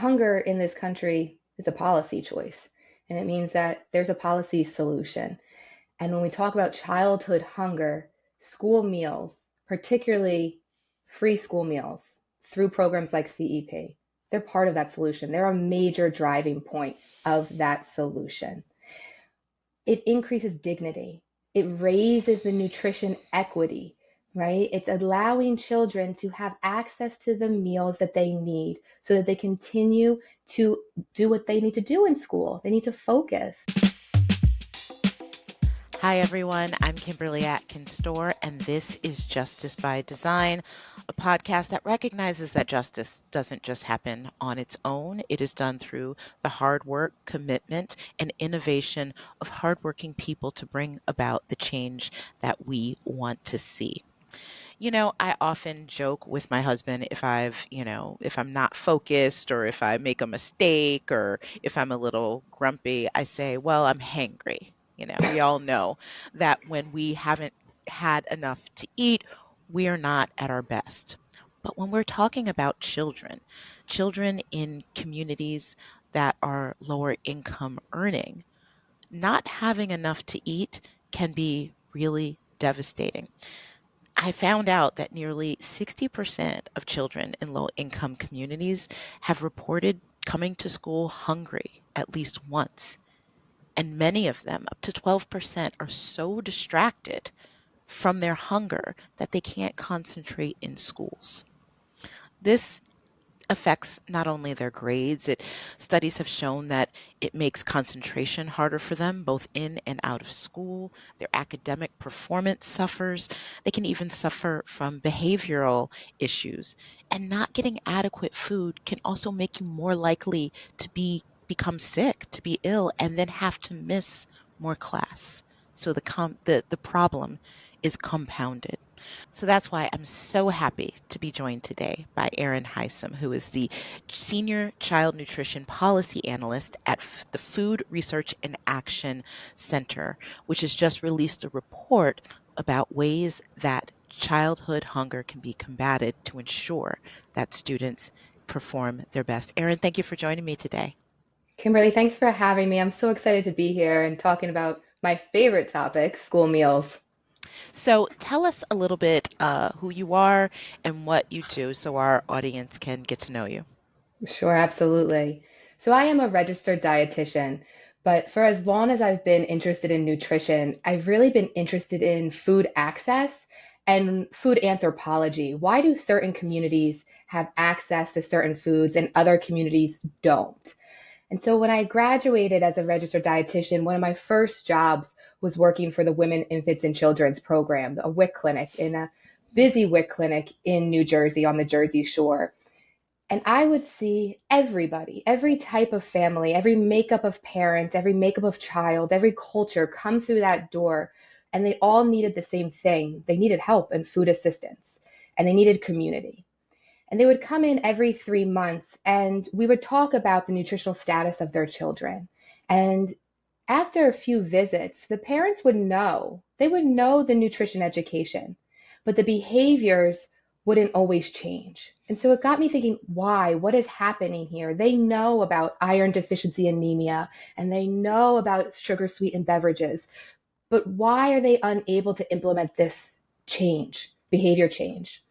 hunger in this country is a policy choice, and it means that there's a policy solution. And when we talk about childhood hunger, school meals, particularly free school meals through programs like CEP, they're part of that solution. They're a major driving point of that solution. It increases dignity. It raises the nutrition equity, right? It's allowing children to have access to the meals that they need so that they continue to do what they need to do in school. They need to focus. Hi, everyone. I'm Kimberly Atkins Storr, and this is Justice by Design, a podcast that recognizes that justice doesn't just happen on its own. It is done through the hard work, commitment, and innovation of hardworking people to bring about the change that we want to see. I often joke with my husband if I'm not focused or if I make a mistake or if I'm a little grumpy, I say, well, I'm hangry. We all know that when we haven't had enough to eat, we are not at our best. But when we're talking about children in communities that are lower income earning, not having enough to eat can be really devastating. I found out that nearly 60% of children in low income communities have reported coming to school hungry at least once. And many of them, up to 12%, are so distracted from their hunger that they can't concentrate in schools. This affects not only their grades, studies have shown that it makes concentration harder for them both in and out of school. Their academic performance suffers. They can even suffer from behavioral issues. And not getting adequate food can also make you more likely to become sick, to be ill, and then have to miss more class. So the problem is compounded. So that's why I'm so happy to be joined today by Erin Hysom, who is the Senior Child Nutrition Policy Analyst at the Food Research and Action Center, which has just released a report about ways that childhood hunger can be combated to ensure that students perform their best. Erin, thank you for joining me today. Kimberly, thanks for having me. I'm so excited to be here and talking about my favorite topic, school meals. So tell us a little bit who you are and what you do so our audience can get to know you. Sure, absolutely. So I am a registered dietitian, but for as long as I've been interested in nutrition, I've really been interested in food access and food anthropology. Why do certain communities have access to certain foods and other communities don't? And so when I graduated as a registered dietitian, one of my first jobs was working for the Women, Infants, and Children's program, a WIC clinic in a busy WIC clinic in New Jersey on the Jersey Shore. And I would see everybody, every type of family, every makeup of parent, every makeup of child, every culture come through that door. And they all needed the same thing. They needed help and food assistance, and they needed community. And they would come in every 3 months, and we would talk about the nutritional status of their children. And after a few visits, the parents would know, they would know the nutrition education, but the behaviors wouldn't always change. And so it got me thinking, why? What is happening here? They know about iron deficiency anemia and they know about sugar sweetened beverages, but why are they unable to implement this change, behavior change?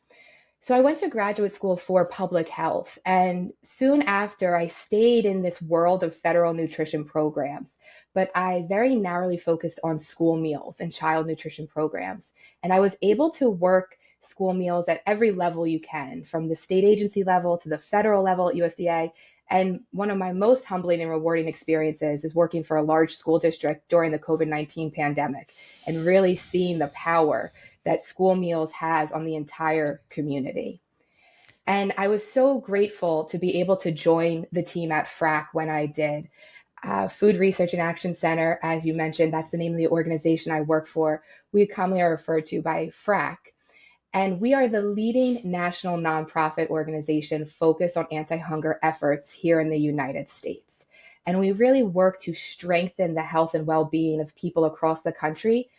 So I went to graduate school for public health, and soon after I stayed in this world of federal nutrition programs, but I very narrowly focused on school meals and child nutrition programs. And I was able to work school meals at every level you can, from the state agency level to the federal level at USDA. And one of my most humbling and rewarding experiences is working for a large school district during the COVID-19 pandemic and really seeing the power that school meals has on the entire community. And I was so grateful to be able to join the team at FRAC when I did. Food Research and Action Center, as you mentioned, that's the name of the organization I work for. We commonly are referred to by FRAC. And we are the leading national nonprofit organization focused on anti hunger efforts here in the United States. And we really work to strengthen the health and well being of people across the country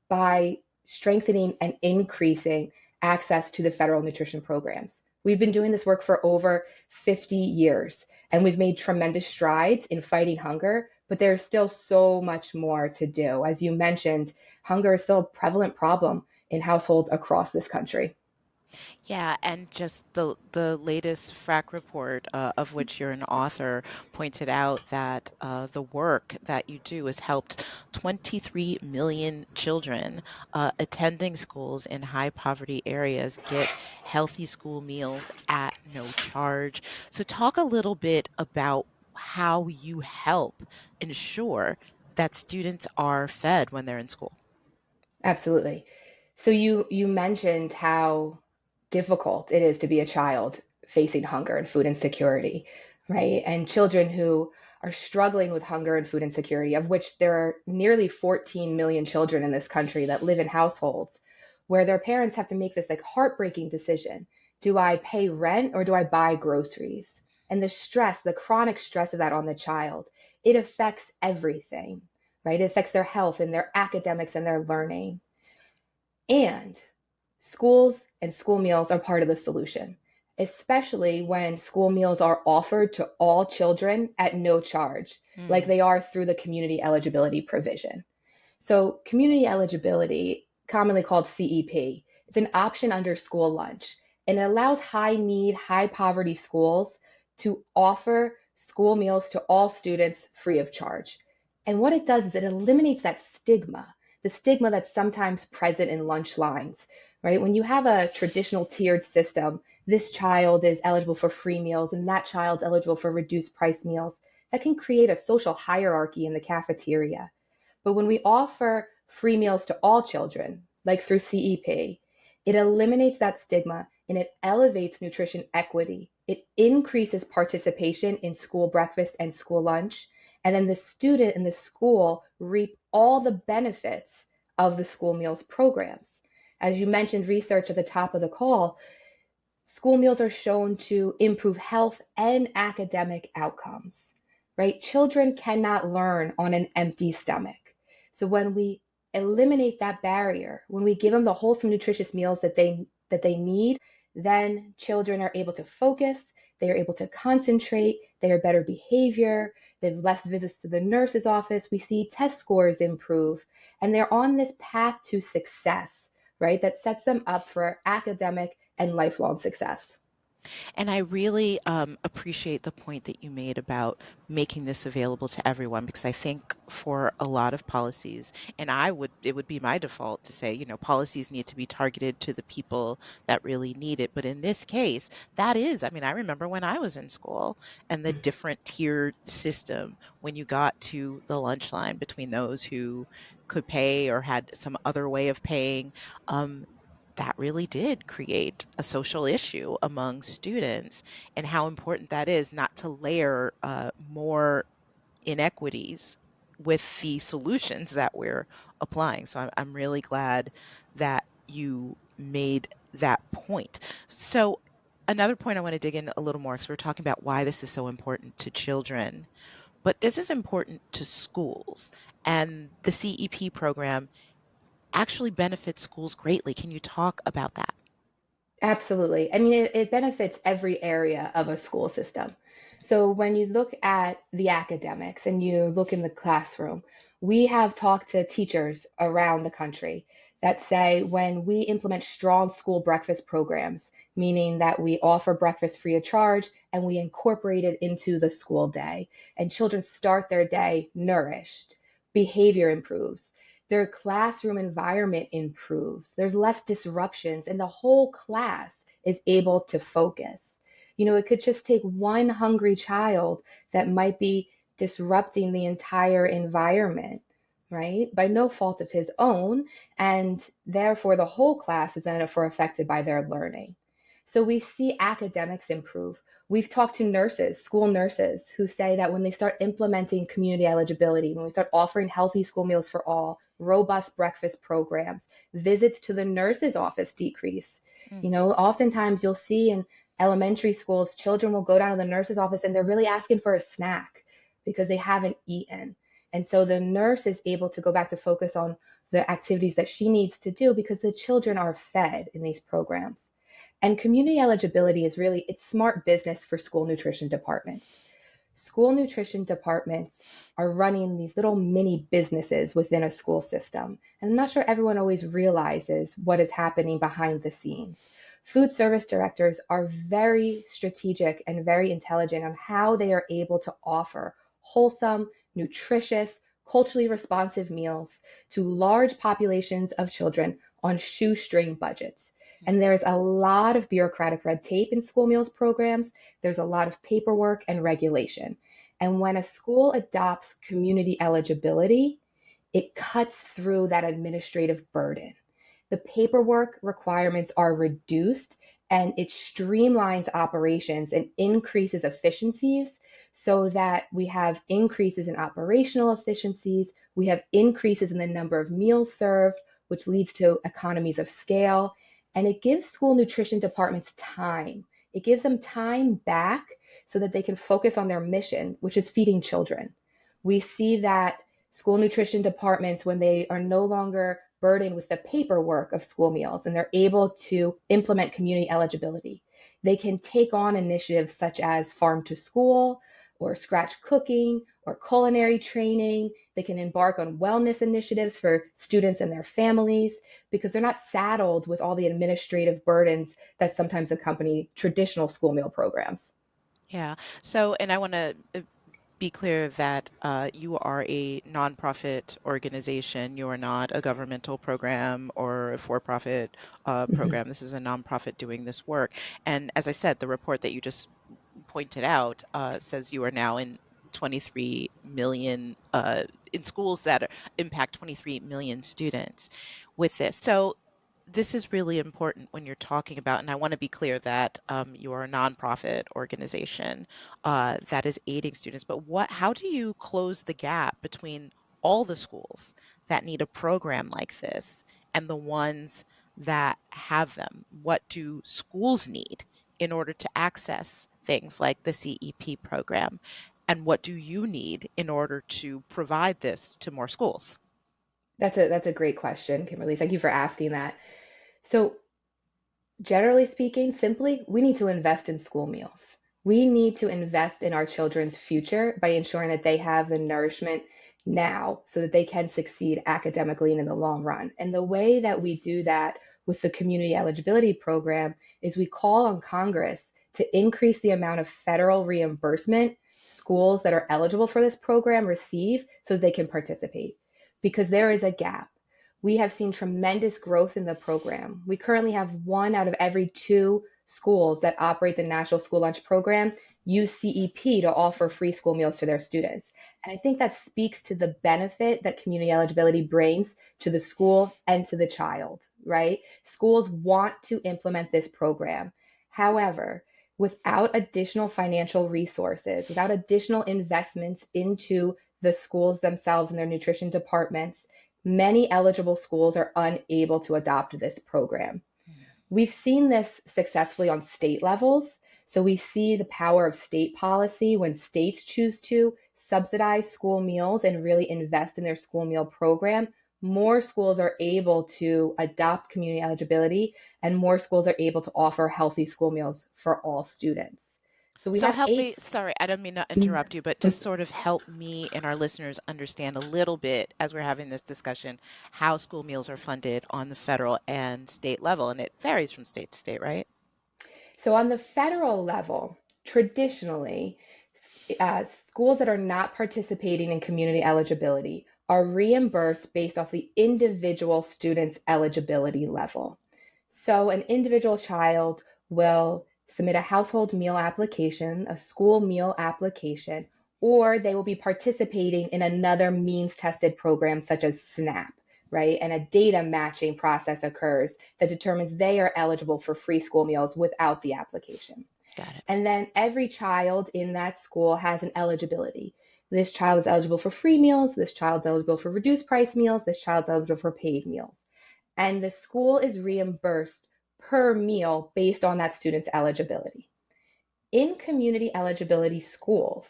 by strengthening and increasing access to the federal nutrition programs. We've been doing this work for over 50 years, and we've made tremendous strides in fighting hunger, but there's still so much more to do. As you mentioned, hunger is still a prevalent problem in households across this country. Yeah, and just the latest FRAC report, of which you're an author, pointed out that the work that you do has helped 23 million children attending schools in high poverty areas get healthy school meals at no charge. So talk a little bit about how you help ensure that students are fed when they're in school. Absolutely. So you mentioned how difficult it is to be a child facing hunger and food insecurity, right? And children who are struggling with hunger and food insecurity, of which there are nearly 14 million children in this country that live in households where their parents have to make this like heartbreaking decision. Do I pay rent or do I buy groceries? And the stress, the chronic stress of that on the child, it affects everything, right? It affects their health and their academics and their learning. And schools and school meals are part of the solution, especially when school meals are offered to all children at no charge, like Mm. they are through the Community Eligibility Provision. So, community eligibility, commonly called CEP, it's an option under school lunch, and it allows high need, high poverty schools to offer school meals to all students free of charge. And what it does is it eliminates that stigma, the stigma that's sometimes present in lunch lines, right? When you have a traditional tiered system, this child is eligible for free meals and that child's eligible for reduced price meals. That can create a social hierarchy in the cafeteria. But when we offer free meals to all children, like through CEP, it eliminates that stigma and it elevates nutrition equity. It increases participation in school breakfast and school lunch. And then the student and the school reap all the benefits of the school meals programs. As you mentioned, research at the top of the call, school meals are shown to improve health and academic outcomes, right? Children cannot learn on an empty stomach. So when we eliminate that barrier, when we give them the wholesome, nutritious meals that they need, then children are able to focus, they are able to concentrate, they are better behavior, they have less visits to the nurse's office, we see test scores improve, and they're on this path to success, right? That sets them up for academic and lifelong success. And I really appreciate the point that you made about making this available to everyone because I think for a lot of policies, and it would be my default to say, policies need to be targeted to the people that really need it. But in this case, that is, I mean, I remember when I was in school and the different tiered system when you got to the lunch line between those who could pay or had some other way of paying. Um, that really did create a social issue among students and how important that is not to layer more inequities with the solutions that we're applying. So I'm really glad that you made that point. So another point I want to dig in a little more because we're talking about why this is so important to children, but this is important to schools. And the CEP program actually benefits schools greatly. Can you talk about that? Absolutely. I mean, it benefits every area of a school system. So when you look at the academics and you look in the classroom, we have talked to teachers around the country that say when we implement strong school breakfast programs, meaning that we offer breakfast free of charge and we incorporate it into the school day, and children start their day nourished, behavior improves, their classroom environment improves, there's less disruptions, and the whole class is able to focus. It could just take one hungry child that might be disrupting the entire environment, right? By no fault of his own, and therefore the whole class is therefore affected by their learning. So we see academics improve. We've talked to nurses, school nurses, who say that when they start implementing community eligibility, when we start offering healthy school meals for all, robust breakfast programs, visits to the nurse's office decrease. Oftentimes you'll see in elementary schools, children will go down to the nurse's office and they're really asking for a snack because they haven't eaten. And so the nurse is able to go back to focus on the activities that she needs to do because the children are fed in these programs. And community eligibility is really, it's smart business for school nutrition departments. School nutrition departments are running these little mini businesses within a school system. And I'm not sure everyone always realizes what is happening behind the scenes. Food service directors are very strategic and very intelligent on how they are able to offer wholesome, nutritious, culturally responsive meals to large populations of children on shoestring budgets. And there's a lot of bureaucratic red tape in school meals programs. There's a lot of paperwork and regulation. And when a school adopts community eligibility, it cuts through that administrative burden. The paperwork requirements are reduced and it streamlines operations and increases efficiencies so that we have increases in operational efficiencies, we have increases in the number of meals served, which leads to economies of scale, and it gives school nutrition departments time. It gives them time back so that they can focus on their mission, which is feeding children. We see that school nutrition departments, when they are no longer burdened with the paperwork of school meals and they're able to implement community eligibility, they can take on initiatives such as farm to school or scratch cooking or culinary training. They can embark on wellness initiatives for students and their families because they're not saddled with all the administrative burdens that sometimes accompany traditional school meal programs. Yeah. So, and I want to be clear that you are a nonprofit organization. You are not a governmental program or a for-profit Mhm. program. This is a nonprofit doing this work. And as I said, the report that you just pointed out says you are now in 23 million in schools that impact 23 million students with this. So this is really important when you're talking about, and I want to be clear that you are a nonprofit organization that is aiding students. But how do you close the gap between all the schools that need a program like this and the ones that have them? What do schools need in order to access things like the CEP program? And what do you need in order to provide this to more schools? That's a great question, Kimberly. Thank you for asking that. So generally speaking, simply, we need to invest in school meals. We need to invest in our children's future by ensuring that they have the nourishment now so that they can succeed academically and in the long run. And the way that we do that with the community eligibility program is we call on Congress to increase the amount of federal reimbursement schools that are eligible for this program receive so they can participate because there is a gap. We have seen tremendous growth in the program. We currently have one out of every two schools that operate the National School Lunch Program use CEP to offer free school meals to their students. And I think that speaks to the benefit that community eligibility brings to the school and to the child, right? Schools want to implement this program. However, without additional financial resources, without additional investments into the schools themselves and their nutrition departments, many eligible schools are unable to adopt this program. We've seen this successfully on state levels. So we see the power of state policy when states choose to subsidize school meals and really invest in their school meal program. More schools are able to adopt community eligibility, and more schools are able to offer healthy school meals for all students. So we So have help eight. me, sorry, I don't mean to Mm, interrupt you, but just sort of help me and our listeners understand a little bit as we're having this discussion how school meals are funded on the federal and state level. And it varies from state to state, right? So, on the federal level, traditionally, schools that are not participating in community eligibility are reimbursed based off the individual student's eligibility level. So, an individual child will submit a household meal application, a school meal application, or they will be participating in another means tested program such as SNAP, right? And a data matching process occurs that determines they are eligible for free school meals without the application. Got it. And then every child in that school has an eligibility. This child is eligible for free meals, this child's eligible for reduced price meals, this child's eligible for paid meals. And the school is reimbursed per meal based on that student's eligibility. In community eligibility schools,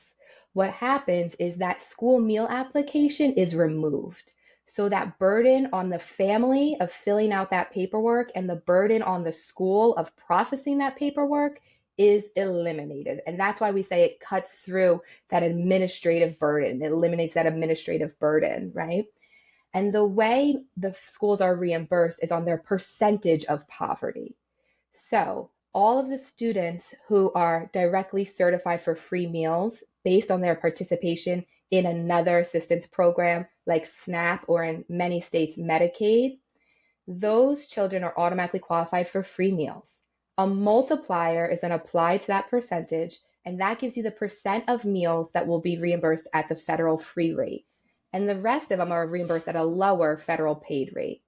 what happens is that school meal application is removed. So that burden on the family of filling out that paperwork and the burden on the school of processing that paperwork is eliminated. And that's why we say it cuts through that administrative burden. It eliminates that administrative burden, right? And the way the schools are reimbursed is on their percentage of poverty. So all of the students who are directly certified for free meals based on their participation in another assistance program like SNAP or in many states Medicaid, those children are automatically qualified for free meals. A multiplier is then applied to that percentage, and that gives you the percent of meals that will be reimbursed at the federal free rate. And the rest of them are reimbursed at a lower federal paid rate.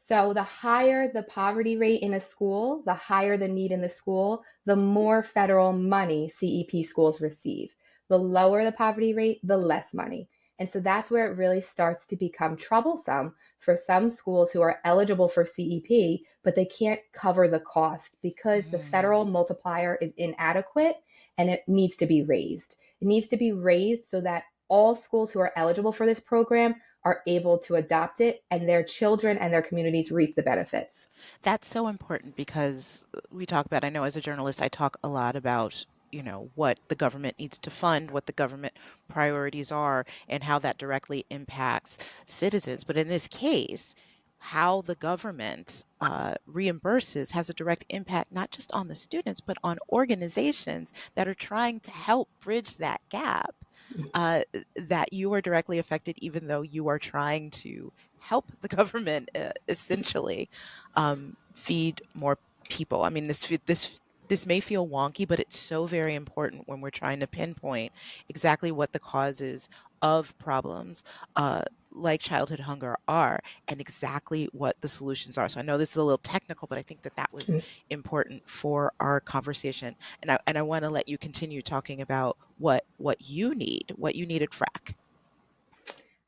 So the higher the poverty rate in a school, the higher the need in the school, the more federal money CEP schools receive. The lower the poverty rate, the less money. And so that's where it really starts to become troublesome for some schools who are eligible for CEP, but they can't cover the cost because the federal Mm. multiplier is inadequate and it needs to be raised. It needs to be raised so that all schools who are eligible for this program are able to adopt it and their children and their communities reap the benefits. That's so important because we talk about, I know as a journalist, I talk a lot about, what the government needs to fund, what the government priorities are, and how that directly impacts citizens. But in this case, how the government reimburses has a direct impact not just on the students, but on organizations that are trying to help bridge that gap. Uh, that you are directly affected, even though you are trying to help the government essentially feed more people. I mean, this may feel wonky, but it's so very important when we're trying to pinpoint exactly what the causes of problems like childhood hunger are and exactly what the solutions are. So I know this is a little technical, but I think that that was important for our conversation. And I want to let you continue talking about what you need, what you need at FRAC.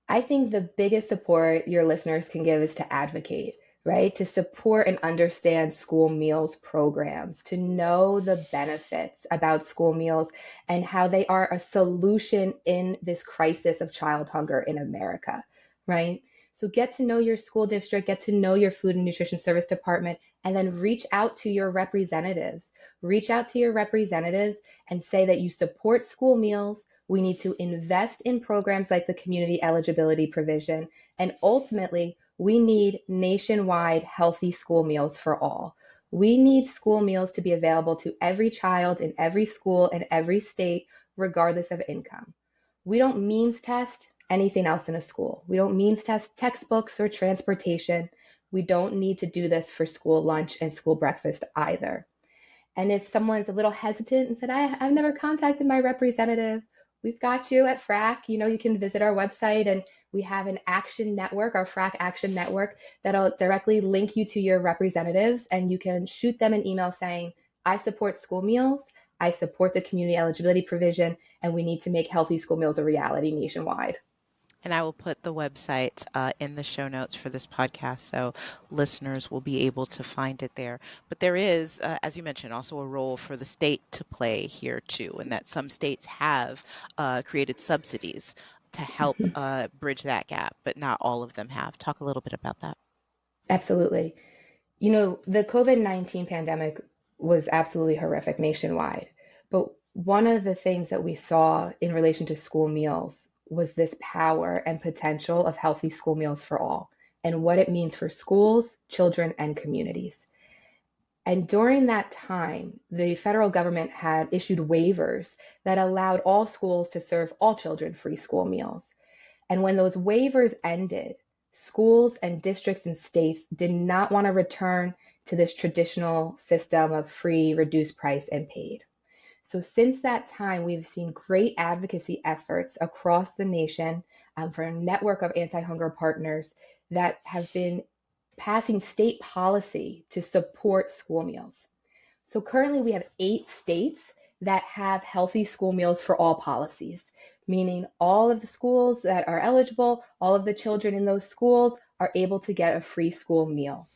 I think the biggest support your listeners can give is to advocate, right? To support and understand school meals programs, to know the benefits about school meals and how they are a solution in this crisis of child hunger in America, right? So get to know your school district, get to know your food and nutrition service department, and then reach out to your representatives. Reach out to your representatives and say that you support school meals. We need to invest in programs like the Community Eligibility Provision. And ultimately, we need nationwide healthy school meals for all. We need school meals to be available to every child in every school in every state, regardless of income. We don't means test anything else in a school. We don't means test textbooks or transportation. We don't need to do this for school lunch and school breakfast either. And if someone's a little hesitant and said, I've never contacted my representative, we've got you at FRAC. You can visit our website and we have an action network, our FRAC action network, that'll directly link you to your representatives and you can shoot them an email saying, I support school meals, I support the community eligibility provision, and we need to make healthy school meals a reality nationwide. And I will put the website in the show notes for this podcast so listeners will be able to find it there. But there is, as you mentioned, also a role for the state to play here too, and that some states have created subsidies to help bridge that gap, but not all of them have. Talk a little bit about that. Absolutely. The COVID-19 pandemic was absolutely horrific nationwide. But one of the things that we saw in relation to school meals was this power and potential of healthy school meals for all and what it means for schools, children, and communities. And during that time, the federal government had issued waivers that allowed all schools to serve all children free school meals. And when those waivers ended, schools and districts and states did not want to return to this traditional system of free, reduced price, and paid. So since that time, we've seen great advocacy efforts across the nation for a network of anti-hunger partners that have been passing state policy to support school meals. So currently we have 8 states that have healthy school meals for all policies, meaning all of the schools that are eligible, all of the children in those schools are able to get a free school meal.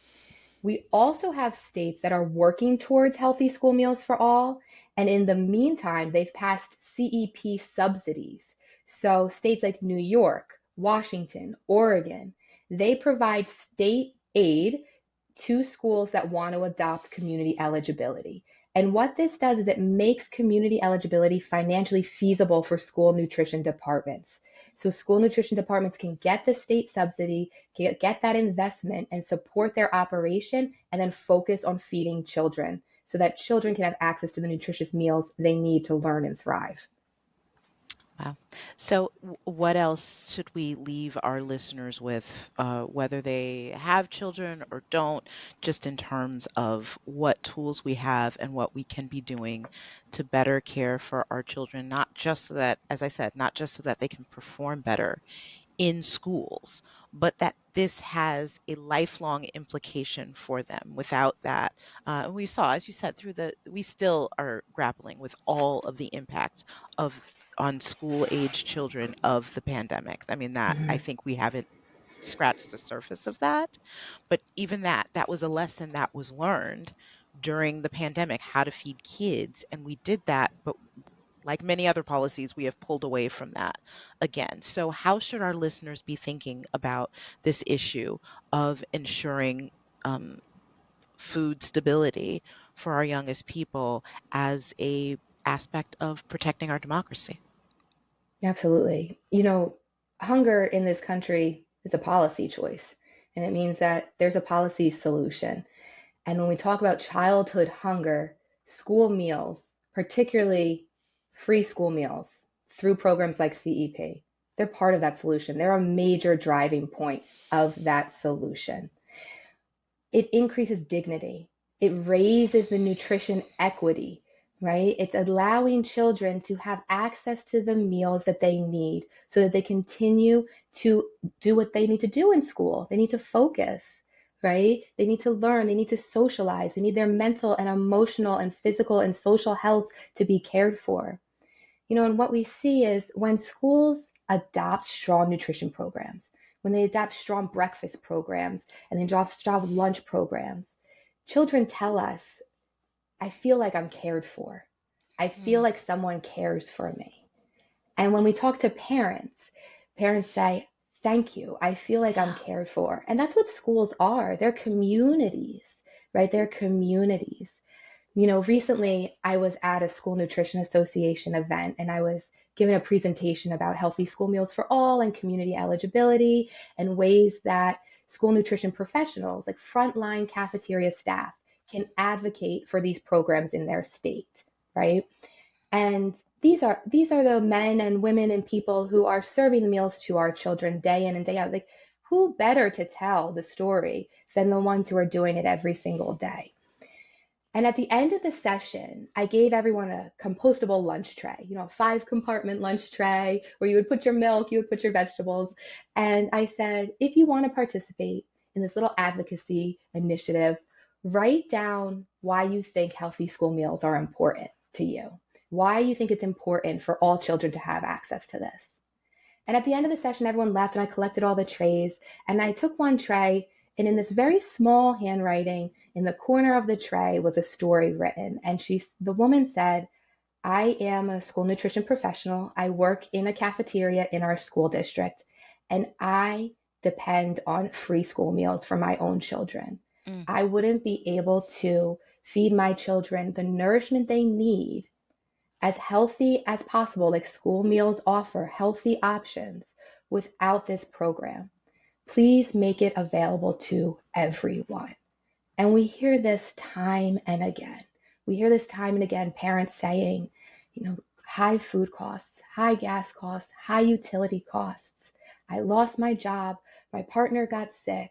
We also have states that are working towards healthy school meals for all. And in the meantime, they've passed CEP subsidies. So states like New York, Washington, Oregon, they provide state aid to schools that want to adopt community eligibility. And what this does is it makes community eligibility financially feasible for school nutrition departments. So school nutrition departments can get the state subsidy, get that investment and support their operation and then focus on feeding children so that children can have access to the nutritious meals they need to learn and thrive. Wow. So, what else should we leave our listeners with, whether they have children or don't, just in terms of what tools we have and what we can be doing to better care for our children, not just so that, as I said, not just so that they can perform better in schools, but that this has a lifelong implication for them. Without that, we saw, as you said, we still are grappling with all of the impacts of on school age children of the pandemic. I mean, that I Mhm. think we haven't scratched the surface of that, but even that was a lesson that was learned during the pandemic, how to feed kids, and we did that, but like many other policies, we have pulled away from that again. So, how should our listeners be thinking about this issue of ensuring um, food stability for our youngest people as a aspect of protecting our democracy? Absolutely. Hunger in this country is a policy choice, and it means that there's a policy solution. And when we talk about childhood hunger, school meals, particularly free school meals through programs like CEP, they're part of that solution. They're a major driving point of that solution. It increases dignity. It raises the nutrition equity, right? It's allowing children to have access to the meals that they need so that they continue to do what they need to do in school. They need to focus, right? They need to learn. They need to socialize. They need their mental and emotional and physical and social health to be cared for. And what we see is when schools adopt strong nutrition programs, when they adopt strong breakfast programs and they adopt strong lunch programs, children tell us, I feel like I'm cared for. I feel Mm, like someone cares for me. And when we talk to parents, parents say, thank you. I feel like I'm cared for. And that's what schools are. They're communities, right? They're communities. Recently I was at a School Nutrition Association event and I was given a presentation about healthy school meals for all and community eligibility and ways that school nutrition professionals, like frontline cafeteria staff, can advocate for these programs in their state, right? And these are the men and women and people who are serving the meals to our children day in and day out. Like, who better to tell the story than the ones who are doing it every single day? And at the end of the session, I gave everyone a compostable lunch tray, a 5 compartment lunch tray where you would put your milk, you would put your vegetables. And I said, if you want to participate in this little advocacy initiative, write down why you think healthy school meals are important to you, why you think it's important for all children to have access to this. And at the end of the session, everyone left and I collected all the trays and I took one tray and in this very small handwriting in the corner of the tray was a story written. And the woman said, I am a school nutrition professional. I work in a cafeteria in our school district and I depend on free school meals for my own children. mm, I wouldn't be able to feed my children the nourishment they need as healthy as possible, like school meals offer healthy options without this program. Please make it available to everyone. And we hear this time and again. We hear this time and again, parents saying, high food costs, high gas costs, high utility costs. I lost my job. My partner got sick.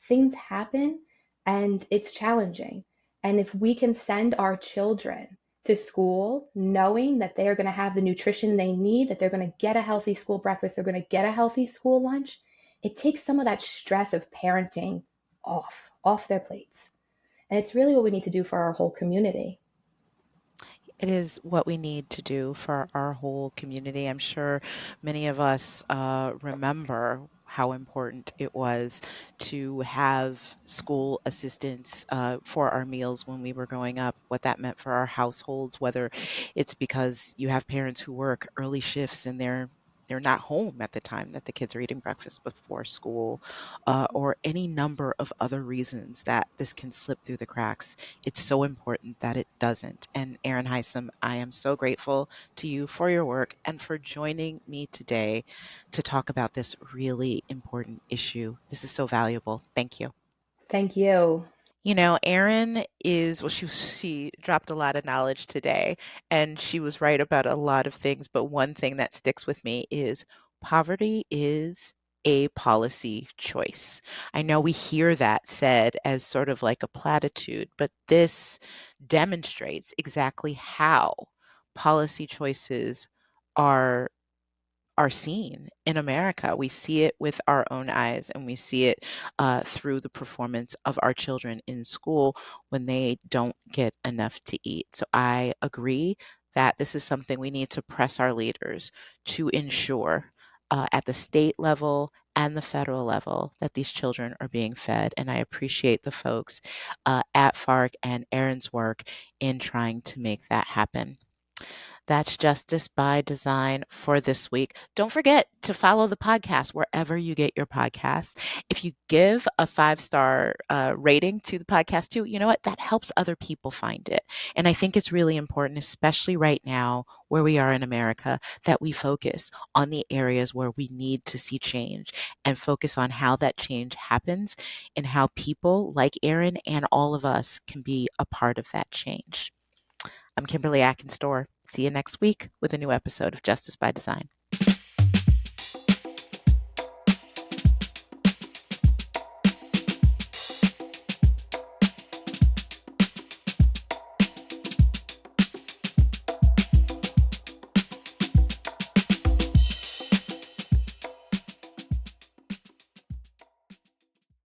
Things happen and it's challenging. And if we can send our children to school knowing that they are going to have the nutrition they need, that they're going to get a healthy school breakfast, they're going to get a healthy school lunch, it takes some of that stress of parenting off their plates. And it's really what we need to do for our whole community. it is what we need to do for our whole community. I'm sure many of us remember how important it was to have school assistance for our meals when we were growing up, what that meant for our households, whether it's because you have parents who work early shifts and they're they're not home at the time that the kids are eating breakfast before school, or any number of other reasons that this can slip through the cracks. It's so important that it doesn't. And Erin Hysom, I am so grateful to you for your work and for joining me today to talk about this really important issue. This is so valuable. Thank you. Thank you. Erin is, well, she dropped a lot of knowledge today, and she was right about a lot of things, but one thing that sticks with me is poverty is a policy choice. I know we hear that said as sort of like a platitude, but this demonstrates exactly how policy choices are are seen in America. We see it with our own eyes, and we see it through the performance of our children in school when they don't get enough to eat. So I agree that this is something we need to press our leaders to ensure at the state level and the federal level that these children are being fed. And I appreciate the folks at FARC and Erin's work in trying to make that happen. That's Justice by Design for this week. Don't forget to follow the podcast wherever you get your podcasts. If you give a 5-star rating to the podcast too, you know what? That helps other people find it. And I think it's really important, especially right now where we are in America, that we focus on the areas where we need to see change and focus on how that change happens and how people like Erin and all of us can be a part of that change. I'm Kimberly Atkins Store. See you next week with a new episode of Justice by Design.